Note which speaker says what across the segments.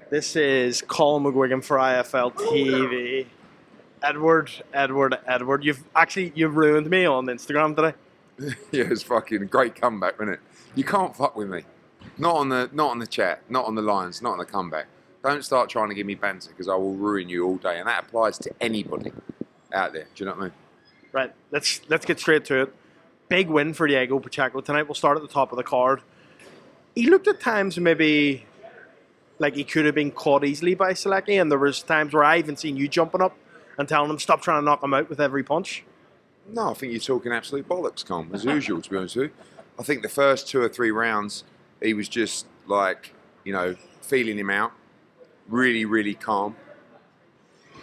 Speaker 1: This is Colin McGuigan for IFLTV. Edward. You've ruined me on Instagram today.
Speaker 2: Yeah, it's fucking great comeback, isn't it? You can't fuck with me. Not on the chat, not on the lines, not on the comeback. Don't start trying to give me banter because I will ruin you all day, and that applies to anybody out there. Do you know what I mean?
Speaker 1: Right. Let's get straight to it. Big win for Diego Pacheco tonight. We'll start at the top of the card. He looked at times maybe like he could have been caught easily by SULECKI, and there was times where I even seen you jumping up and telling him stop trying to knock him out with every punch.
Speaker 2: No, I think you're talking absolute bollocks, Colm, as usual, to be honest with you. I think the first 2 or 3 rounds, he was just like, feeling him out. Really, really calm.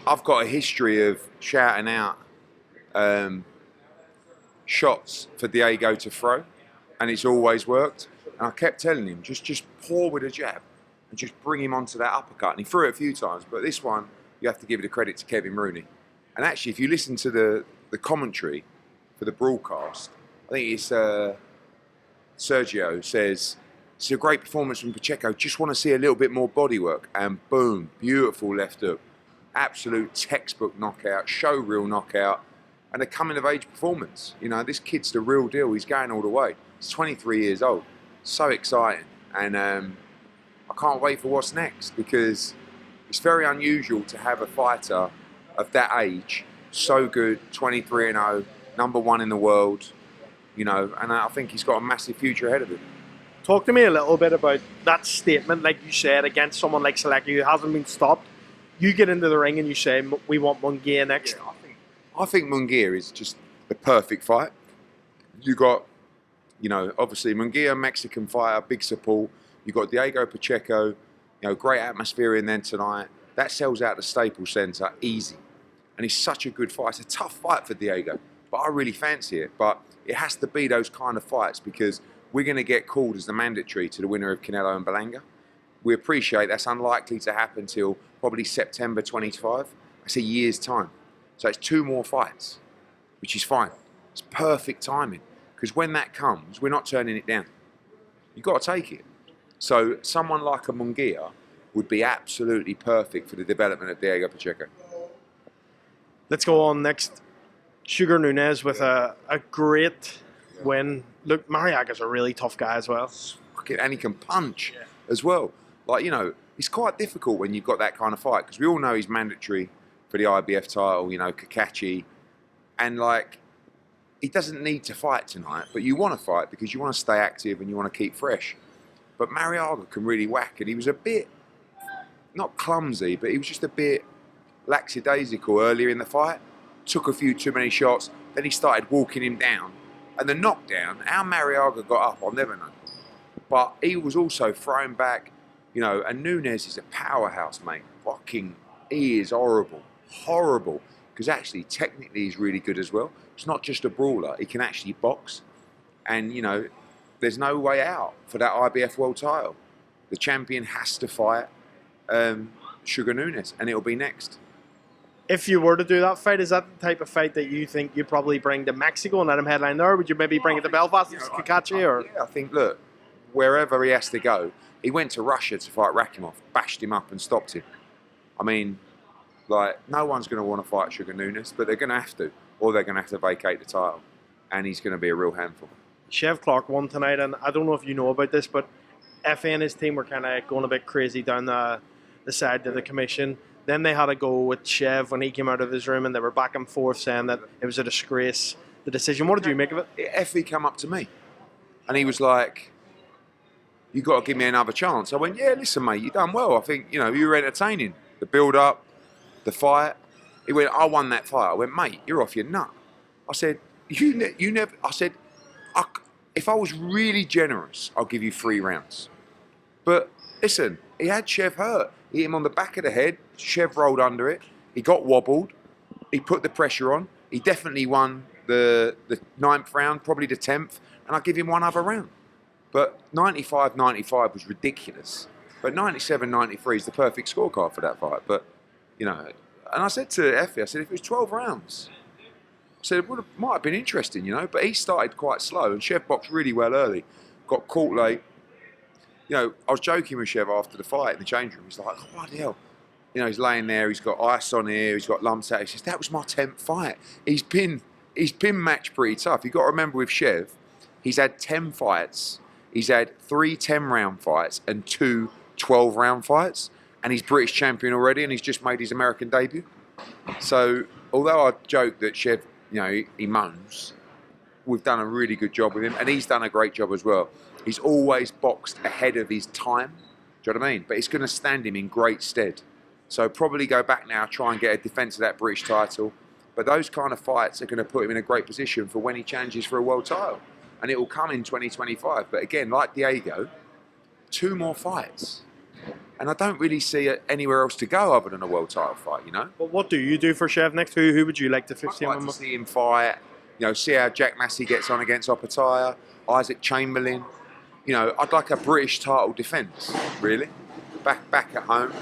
Speaker 2: I've got a history of shouting out shots for Diego to throw, and it's always worked. And I kept telling him, just pour with a jab and just bring him onto that uppercut. And he threw it a few times, but this one, you have to give the credit to Kevin Rooney. And actually, if you listen to the commentary for the broadcast, I think it's Sergio says, it's a great performance from Pacheco, just want to see a little bit more body work. And boom, beautiful left hook. Absolute textbook knockout, show reel knockout, and a coming of age performance. This kid's the real deal, he's going all the way. He's 23 years old, so exciting. And I can't wait for what's next, because it's very unusual to have a fighter of that age, so good, 23-0, #1 in the world, and I think he's got a massive future ahead of him.
Speaker 1: Talk to me a little bit about that statement, like you said, against someone like SULECKI who hasn't been stopped. You get into the ring and you say, we want Munguia next.
Speaker 2: Yeah, I think Munguia is just the perfect fight. You got, obviously Munguia, Mexican fighter, big support. You got Diego Pacheco, great atmosphere in there tonight. That sells out the Staples Center easy. And it's such a good fight. It's a tough fight for Diego, but I really fancy it. But it has to be those kind of fights, because we're going to get called as the mandatory to the winner of Canelo and Berlanga. We appreciate that's unlikely to happen till probably September 25. That's a year's time. So it's 2 more fights, which is fine. It's perfect timing, because when that comes, we're not turning it down. You've got to take it. So someone like a Munguia would be absolutely perfect for the development of Diego Pacheco.
Speaker 1: Let's go on next. Sugar Nunez with a great win. Look, Mariaga's a really tough guy as well.
Speaker 2: And he can punch as well. It's quite difficult when you've got that kind of fight, because we all know he's mandatory for the IBF title, Kakachi. And he doesn't need to fight tonight, but you want to fight because you want to stay active and you want to keep fresh. But Mariaga can really whack, and he was a bit, not clumsy, but he was just a bit lackadaisical earlier in the fight. Took a few too many shots, then he started walking him down. And the knockdown, how Mariaga got up, I'll never know. But he was also throwing back, and Nunez is a powerhouse, mate. He is horrible. Because actually, technically, he's really good as well. It's not just a brawler, he can actually box. And, there's no way out for that IBF world title. The champion has to fight Sugar Nunez, and it'll be next.
Speaker 1: If you were to do that fight, is that the type of fight that you think you'd probably bring to Mexico and let him headline there? Or would you maybe bring it to Belfast as Kakachi?
Speaker 2: Yeah, I think, look, wherever he has to go, he went to Russia to fight Rakimov, bashed him up and stopped him. I mean, no one's going to want to fight Sugar Nunez, but they're going to have to, or they're going to have to vacate the title, and he's going to be a real handful.
Speaker 1: Cheavon Clarke won tonight, and I don't know if you know about this, but FA and his team were kind of going a bit crazy down the side of the commission. Then they had a go with Chev when he came out of his room, and they were back and forth saying that it was a disgrace, the decision. What did you make of it?
Speaker 2: FA came up to me, and he was like, you got to give me another chance. I went, yeah, listen, mate, you done well. I think, you were entertaining. The build-up, the fight. He went, I won that fight. I went, mate, you're off your nut. I said, you never, I said, if I was really generous, I'll give you 3 rounds. But listen, he had Chev hurt. He hit him on the back of the head. Chev rolled under it. He got wobbled. He put the pressure on. He definitely won the 9th round, probably the 10th, and I'll give him one other round. But 95-95 was ridiculous. But 97-93 is the perfect scorecard for that fight. But, and I said to Effie, I said, if it was 12 rounds, I said, it might have been interesting, But he started quite slow, and Chev boxed really well early. Got caught late. You know, I was joking with Chev after the fight in the change room. He's like, oh, bloody hell. You know, he's laying there, he's got ice on here, he's got lumps out. He says, that was my 10th fight. He's been matched pretty tough. You've got to remember with Chev, he's had 10 fights. He's had 3 10-round fights and 2 12-round fights. And he's British champion already, and he's just made his American debut. So, although I joke that Chev, you know, he moans, we've done a really good job with him, and he's done a great job as well. He's always boxed ahead of his time. Do you know what I mean? But it's going to stand him in great stead. So probably go back now, try and get a defence of that British title. But those kind of fights are going to put him in a great position for when he challenges for a world title. And it will come in 2025. But again, like Diego, 2 more fights. And I don't really see anywhere else to go other than a world title fight, you know?
Speaker 1: But what do you do for Chev next? Who would you like to
Speaker 2: I'd like to see him fight, you know, see how Jack Massey gets on against Opataya, Isaac Chamberlain. You know, I'd like a British title defence, really, back at home.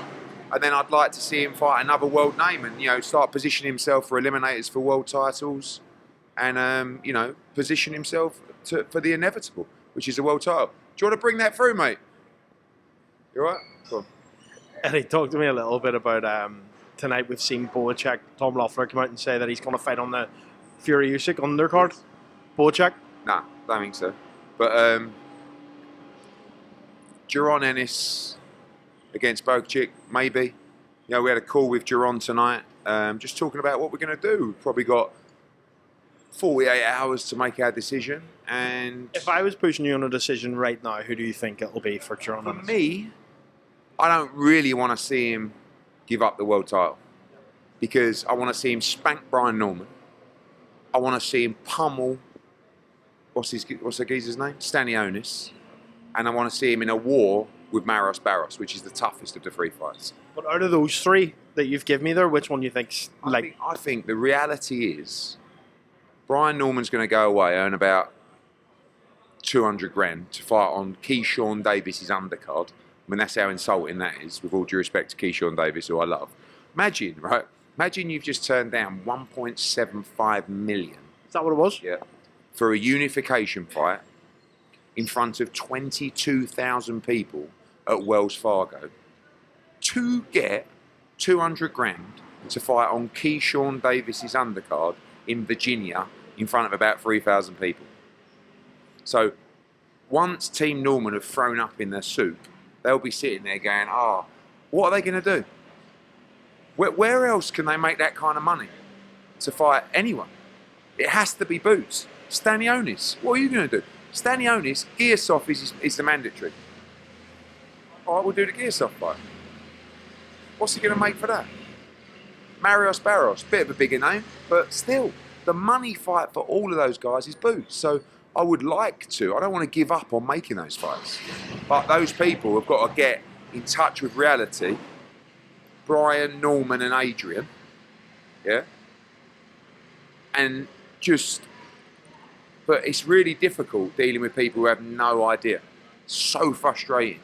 Speaker 2: And then I'd like to see him fight another world name and, you know, start positioning himself for eliminators for world titles and, you know, position himself for the inevitable, which is a world title. Do you want to bring that through, mate? You all right? Cool.
Speaker 1: Eddie, talk to me a little bit about tonight. We've seen Boacek, Tom Loeffler come out and say that he's going to fight on the Fury Usyk undercard. Boacek?
Speaker 2: Nah, don't think so. But Jaron Ennis against Pacheco, maybe. You know, we had a call with Jaron tonight, just talking about what we're going to do. We've probably got 48 hours to make our decision. And
Speaker 1: if I was pushing you on a decision right now, who do you think it'll be for Jaron Ennis?
Speaker 2: For me, I don't really want to see him give up the world title because I want to see him spank Brian Norman. I want to see him pummel, what's the geezer's name? Stanionis. And I want to see him in a war with Maros Barros, which is the toughest of the 3 fights.
Speaker 1: But out of those 3 that you've given me there, which one do you think's like?
Speaker 2: I think the reality is Brian Norman's going to go away, earn about 200 grand to fight on Keyshawn Davis's undercard. I mean, that's how insulting that is, with all due respect to Keyshawn Davis, who I love. Imagine, right? Imagine you've just turned down 1.75 million.
Speaker 1: Is that what it was?
Speaker 2: Yeah. For a unification fight in front of 22,000 people at Wells Fargo to get 200 grand to fight on Keyshawn Davis's undercard in Virginia in front of about 3,000 people. So once Team Norman have thrown up in their soup, they'll be sitting there going, oh, what are they going to do? Where else can they make that kind of money to fight anyone? It has to be Boots. Stanionis, what are you going to do? Stanionis, Gearsoft is the mandatory. All right, we'll do the Gearsoft fight. What's he going to make for that? Marios Barros, bit of a bigger name, but still, the money fight for all of those guys is Boots. So I would like to, I don't want to give up on making those fights. But those people have got to get in touch with reality. Brian, Norman and Adrian, yeah? And just, but it's really difficult dealing with people who have no idea. So frustrating,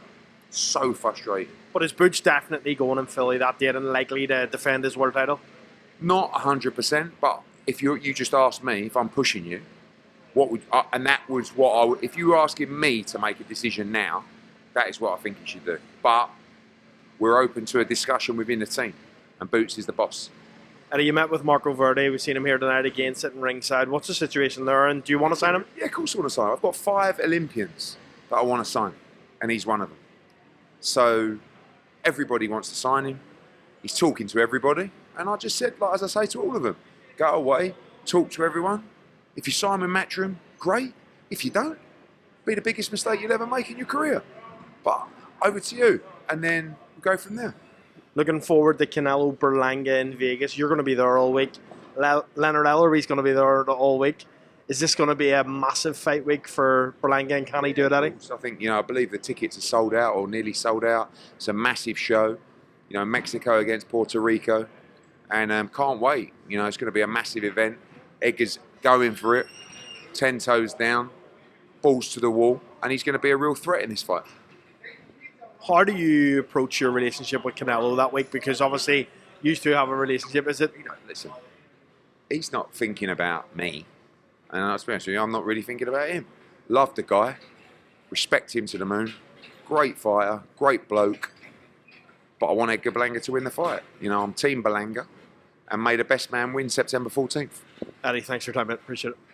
Speaker 2: so frustrating.
Speaker 1: But is Butch definitely going in Philly that date and likely to defend his world title?
Speaker 2: Not 100%, but if you just asked me, if I'm pushing you, what would, and that was what I would, if you were asking me to make a decision now, that is what I think you should do. But we're open to a discussion within the team, and Boots is the boss.
Speaker 1: And you met with Marco Verde. We've seen him here tonight again, sitting ringside. What's the situation there, and do you want to sign him?
Speaker 2: Yeah, of course I want to sign him. I've got 5 Olympians that I want to sign, and he's one of them. So everybody wants to sign him. He's talking to everybody, and I just said, like as I say to all of them, go away, talk to everyone. If you sign with Matchroom, great. If you don't, be the biggest mistake you'll ever make in your career. But over to you, and then we'll go from there.
Speaker 1: Looking forward to Canelo-Berlanga in Vegas. You're going to be there all week. Leonard Ellery's going to be there all week. Is this going to be a massive fight week for Berlanga, and can he do it, Eddie?
Speaker 2: I think, I believe the tickets are sold out or nearly sold out. It's a massive show. Mexico against Puerto Rico. And can't wait. It's going to be a massive event. Edgar's going for it. 10 toes down. Balls to the wall. And he's going to be a real threat in this fight.
Speaker 1: How do you approach your relationship with Canelo that week? Because obviously you two have a relationship. Is it?
Speaker 2: Listen, he's not thinking about me. And I'll be honest with you, I'm not really thinking about him. Love the guy. Respect him to the moon. great fighter, great bloke, but I want Edgar Berlanga to win the fight. You know, I'm Team Berlanga, and may the best man win September 14th.
Speaker 1: Eddie, thanks for your time, mate. Appreciate it.